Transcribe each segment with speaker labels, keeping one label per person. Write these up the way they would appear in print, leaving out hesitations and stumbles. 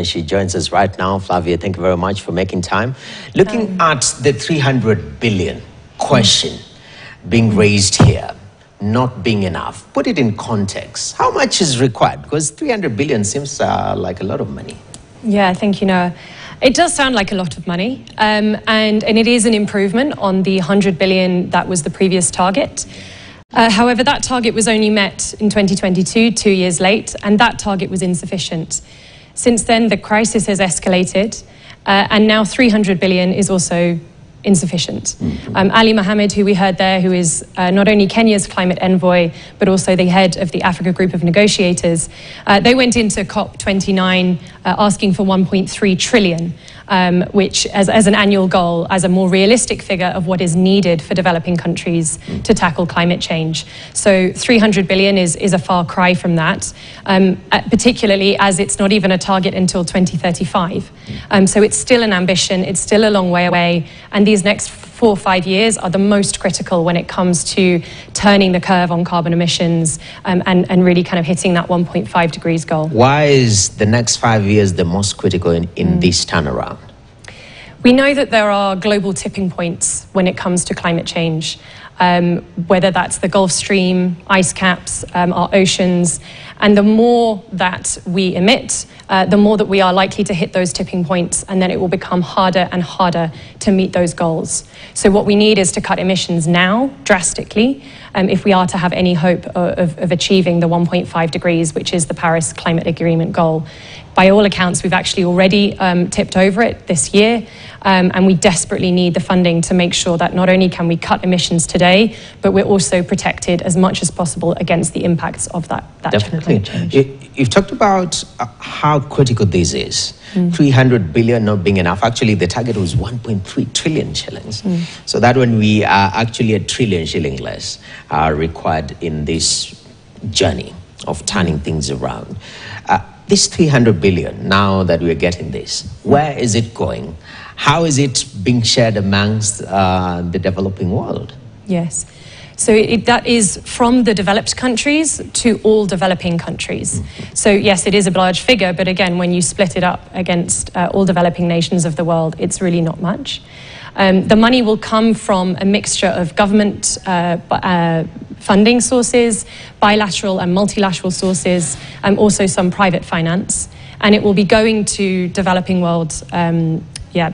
Speaker 1: She joins us right now. Flavia, thank you very much for making time. Looking at the 300 billion question being raised here, not being enough, put it in context. How much is required? Because 300 billion seems like a lot of money.
Speaker 2: Yeah, I think, it does sound like a lot of money. And it is an improvement on the 100 billion that was the previous target. However, that target was only met in 2022, 2 years late, and that target was insufficient. Since then, the crisis has escalated, and now 300 billion is also insufficient. Ali Mohammed, who we heard there, who is not only Kenya's climate envoy, but also the head of the Africa Group of Negotiators, they went into COP29 asking for 1.3 trillion, which as an annual goal, as a more realistic figure of what is needed for developing countries to tackle climate change. So 300 billion is a far cry from that, particularly as it's not even a target until 2035. So it's still an ambition, it's still a long way away, and these next 4 or 5 years are the most critical when it comes to turning the curve on carbon emissions and really kind of hitting that 1.5 degrees goal.
Speaker 1: Why is the next 5 years the most critical in this turnaround?
Speaker 2: We know that there are global tipping points when it comes to climate change, whether that's the Gulf Stream, ice caps, our oceans, and the more that we emit, the more that we are likely to hit those tipping points, and then it will become harder and harder to meet those goals. So what we need is to cut emissions now, drastically, if we are to have any hope of achieving the 1.5 degrees, which is the Paris Climate Agreement goal. By all accounts, we've actually already tipped over it this year, and we desperately need the funding to make sure that not only can we cut emissions today, but we're also protected as much as possible against the impacts of that
Speaker 1: Definitely.
Speaker 2: change.
Speaker 1: You've talked about how critical this is. 300 billion not being enough. Actually, the target was 1.3 trillion shillings. So that when we are actually a trillion shilling less required in this journey of turning things around. This 300 billion, now that we're getting this, where is it going? How is it being shared amongst the developing world?
Speaker 2: Yes. So that is from the developed countries to all developing countries. So yes, it is a large figure, but again, when you split it up against all developing nations of the world, it's really not much. The money will come from a mixture of government funding sources, bilateral and multilateral sources, and also some private finance. And it will be going to developing world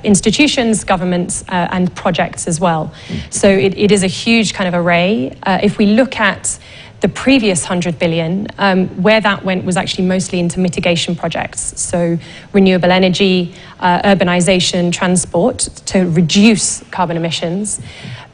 Speaker 2: institutions, governments, and projects as well. So it is a huge kind of array. If we look at the previous 100 billion, where that went was actually mostly into mitigation projects. So renewable energy, urbanization, transport to reduce carbon emissions.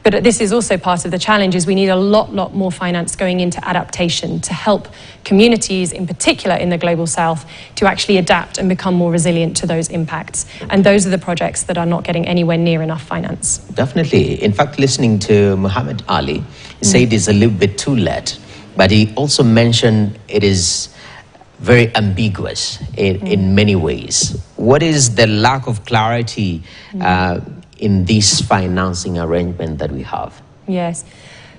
Speaker 2: But this is also part of the challenge is we need a lot more finance going into adaptation to help communities, in particular in the Global South, to actually adapt and become more resilient to those impacts. And those are the projects that are not getting anywhere near enough finance.
Speaker 1: Definitely. In fact, listening to Muhammad Ali, he said it's a little bit too late, but he also mentioned it is very ambiguous in many ways. What is the lack of clarity in this financing arrangement that we have?
Speaker 2: Yes.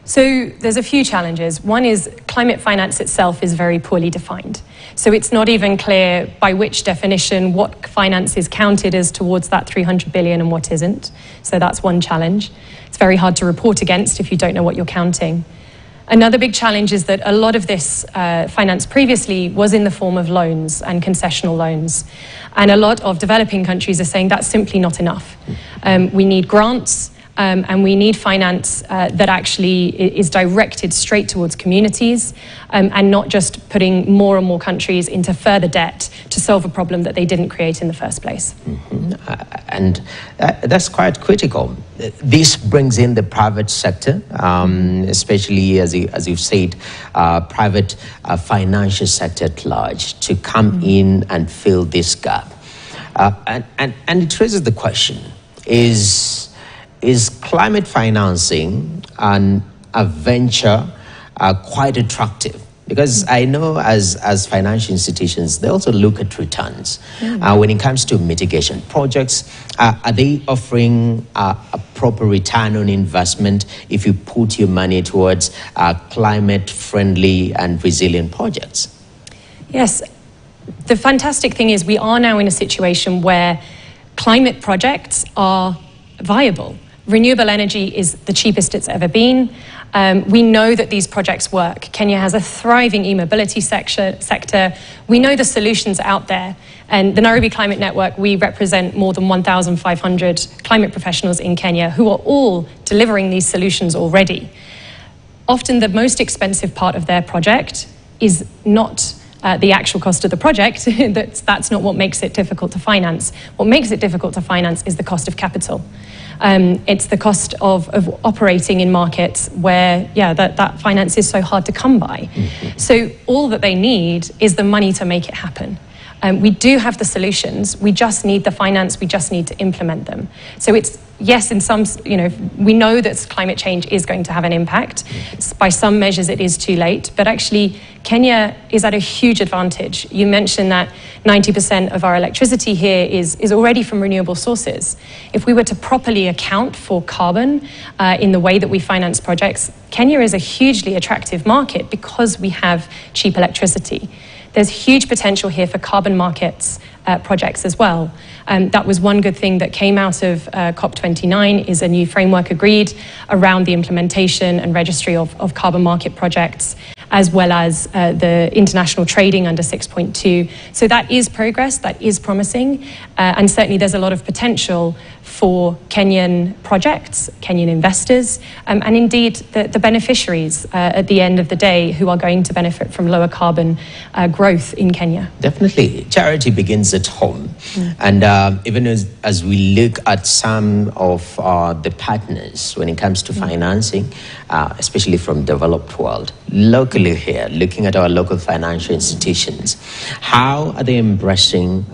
Speaker 2: So there's a few challenges. One is climate finance itself is very poorly defined. So it's not even clear by which definition what finance is counted as towards that 300 billion and what isn't. So that's one challenge. It's very hard to report against if you don't know what you're counting. Another big challenge is that a lot of this finance previously was in the form of loans and concessional loans. And a lot of developing countries are saying that's simply not enough. We need grants and we need finance that actually is directed straight towards communities and not just putting more and more countries into further debt to solve a problem that they didn't create in the first place.
Speaker 1: And that's quite critical. This brings in the private sector, especially as you've said, private financial sector at large to come in and fill this gap. And it raises the question, is climate financing a venture quite attractive? Because I know as financial institutions, they also look at returns. When it comes to mitigation projects, are they offering a proper return on investment if you put your money towards climate-friendly and resilient projects?
Speaker 2: Yes. the fantastic thing is we are now in a situation where climate projects are viable. Renewable energy is the cheapest it's ever been. We know that these projects work. Kenya has a thriving e-mobility sector. We know the solutions out there. And the Nairobi Climate Network, we represent more than 1,500 climate professionals in Kenya who are all delivering these solutions already. Often the most expensive part of their project is not the actual cost of the project. That's not what makes it difficult to finance. What makes it difficult to finance is the cost of capital. It's the cost of operating in markets where, that finance is so hard to come by. So all that they need is the money to make it happen. We do have the solutions. We just need the finance. We just need to implement them. So it's, yes, in some, we know that climate change is going to have an impact. By some measures, it is too late. But actually, Kenya is at a huge advantage. You mentioned that 90% of our electricity here is already from renewable sources. If we were to properly account for carbon in the way that we finance projects, Kenya is a hugely attractive market because we have cheap electricity. There's huge potential here for carbon markets projects as well. That was one good thing that came out of COP29 is a new framework agreed around the implementation and registry of carbon market projects, as well as the international trading under 6.2. So that is progress, that is promising, and certainly there's a lot of potential for Kenyan projects, Kenyan investors, and indeed the beneficiaries at the end of the day who are going to benefit from lower carbon growth in Kenya.
Speaker 1: Definitely. Charity begins at home. And even as we look at some of the partners when it comes to financing, especially from developed world, locally here, looking at our local financial institutions, how are they embracing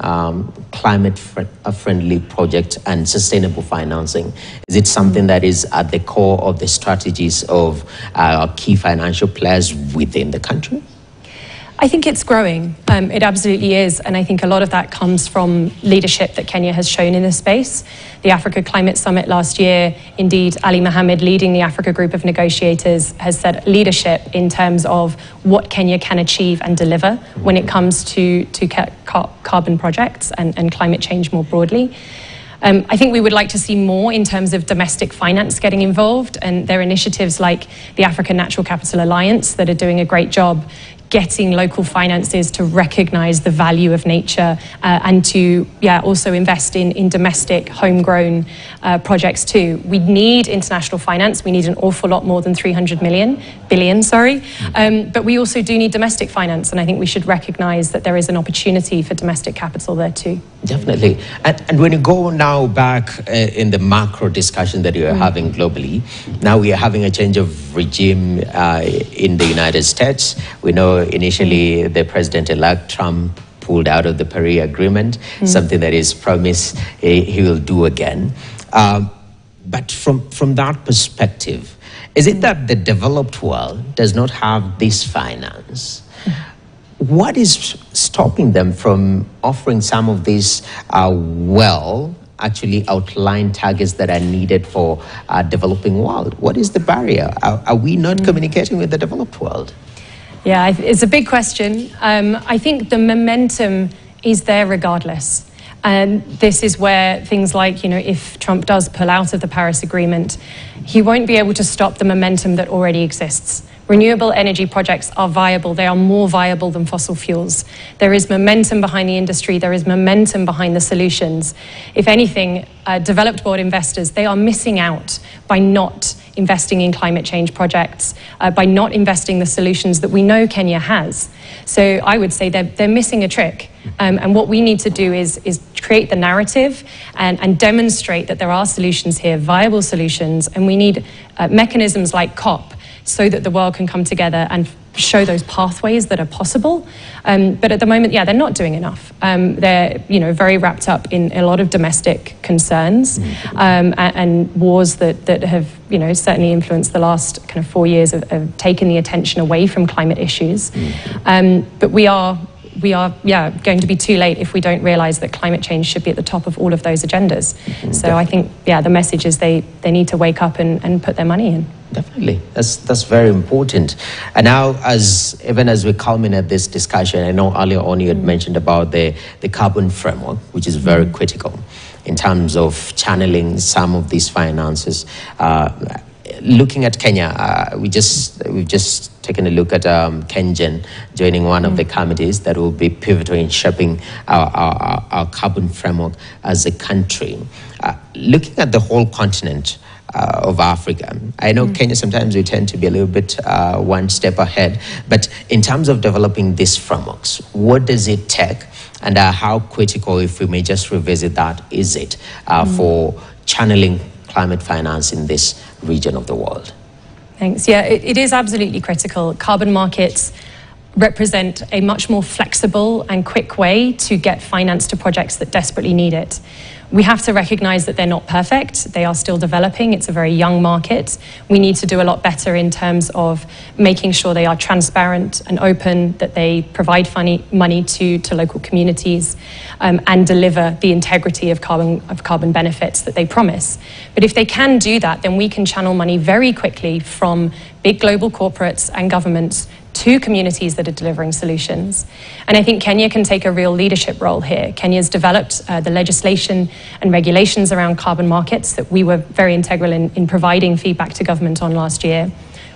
Speaker 1: climate-friendly projects and sustainable financing? Is it something that is at the core of the strategies of our key financial players within the country?
Speaker 2: I think it's growing. It absolutely is. And I think a lot of that comes from leadership that Kenya has shown in this space. The Africa Climate Summit last year, indeed, Ali Mohammed, leading the Africa group of negotiators, has said leadership in terms of what Kenya can achieve and deliver when it comes to carbon projects and climate change more broadly. I think we would like to see more in terms of domestic finance getting involved, and there are initiatives like the African Natural Capital Alliance that are doing a great job getting local finances to recognize the value of nature and to also invest in domestic homegrown projects too. We need international finance. We need an awful lot more than 300 billion, but we also do need domestic finance, and I think we should recognize that there is an opportunity for domestic capital there too.
Speaker 1: Definitely. And when you go now back in the macro discussion that you're having globally, now we are having a change of regime in the United States. We know initially the president-elect Trump pulled out of the Paris Agreement, something that is promised he will do again. But from that perspective, is it that the developed world does not have this finance? What is stopping them from offering some of these actually outlined targets that are needed for developing world? What is the barrier? Are we not communicating with the developed world?
Speaker 2: Yeah, it's a big question. I think the momentum is there regardless. And this is where things like, if Trump does pull out of the Paris Agreement, he won't be able to stop the momentum that already exists. Renewable energy projects are viable. They are more viable than fossil fuels. There is momentum behind the industry. There is momentum behind the solutions. If anything, developed world investors, they are missing out by not investing in climate change projects, by not investing the solutions that we know Kenya has. So I would say they're missing a trick. And what we need to do is create the narrative and demonstrate that there are solutions here, viable solutions, and we need mechanisms like COP so that the world can come together and show those pathways that are possible. But at the moment, they're not doing enough. They're, very wrapped up in a lot of domestic concerns and wars that have, certainly influenced the last kind of 4 years of taking the attention away from climate issues. But we are we are, going to be too late if we don't realise that climate change should be at the top of all of those agendas. So I think, the message is they need to wake up and put their money in.
Speaker 1: Definitely, that's very important. And now, even as we culminate this discussion, I know earlier on you had mentioned about the carbon framework, which is very critical in terms of channeling some of these finances. Looking at Kenya, we've just taken a look at Kenyan joining one of the committees that will be pivotal in shaping our carbon framework as a country. Looking at the whole continent of Africa, I know Kenya sometimes we tend to be a little bit one step ahead, but in terms of developing these frameworks, what does it take, and how critical, if we may just revisit that, is it for channeling climate finance in this region of the world?
Speaker 2: Thanks. Yeah, it is absolutely critical. Carbon markets represent a much more flexible and quick way to get finance to projects that desperately need it. We have to recognise that they're not perfect. They are still developing. It's a very young market. We need to do a lot better in terms of making sure they are transparent and open, that they provide money to local communities, and deliver the integrity of carbon benefits that they promise. But if they can do that, then we can channel money very quickly from big global corporates and governments to communities that are delivering solutions. And I think Kenya can take a real leadership role here. Kenya's developed the legislation and regulations around carbon markets that we were very integral in providing feedback to government on last year.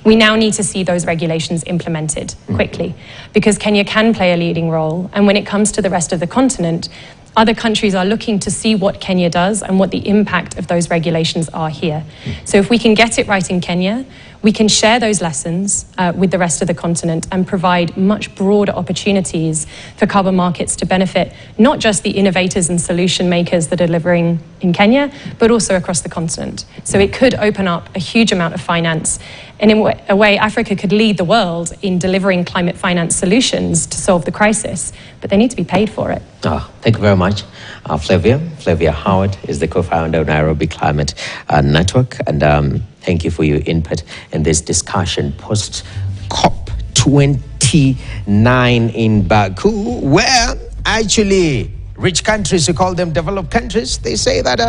Speaker 2: We now need to see those regulations implemented quickly, because Kenya can play a leading role. And when it comes to the rest of the continent, other countries are looking to see what Kenya does and what the impact of those regulations are here. So if we can get it right in Kenya, we can share those lessons with the rest of the continent and provide much broader opportunities for carbon markets to benefit not just the innovators and solution makers that are delivering in Kenya, but also across the continent. So it could open up a huge amount of finance. And in a way, Africa could lead the world in delivering climate finance solutions to solve the crisis, but they need to be paid for it.
Speaker 1: Thank you very much, Flavia. Flavia Howard is the co-founder of Nairobi Climate Network, and thank you for your input in this discussion post COP29 in Baku, where actually rich countries, you call them developed countries, they say that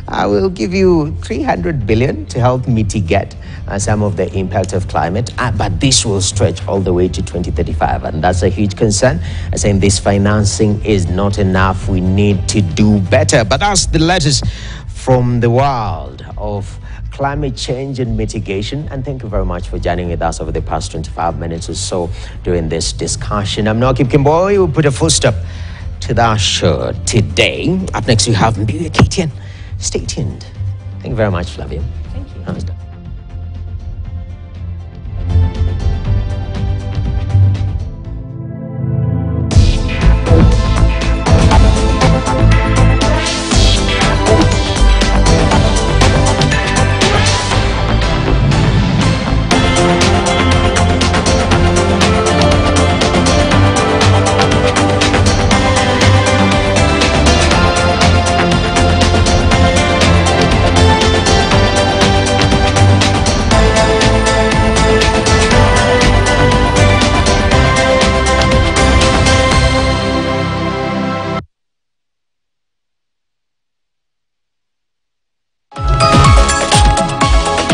Speaker 1: I will give you 300 billion to help mitigate some of the impact of climate, but this will stretch all the way to 2035, and that's a huge concern. Saying this financing is not enough, we need to do better. But that's the latest from the world of climate change and mitigation. And thank you very much for joining with us over the past 25 minutes or so during this discussion. I'm Noakib Kimboy. We'll put a full stop to that show today. Up next, we have Mbiwe Katian. Stay tuned. Thank you very much, Flavia.
Speaker 2: Thank you.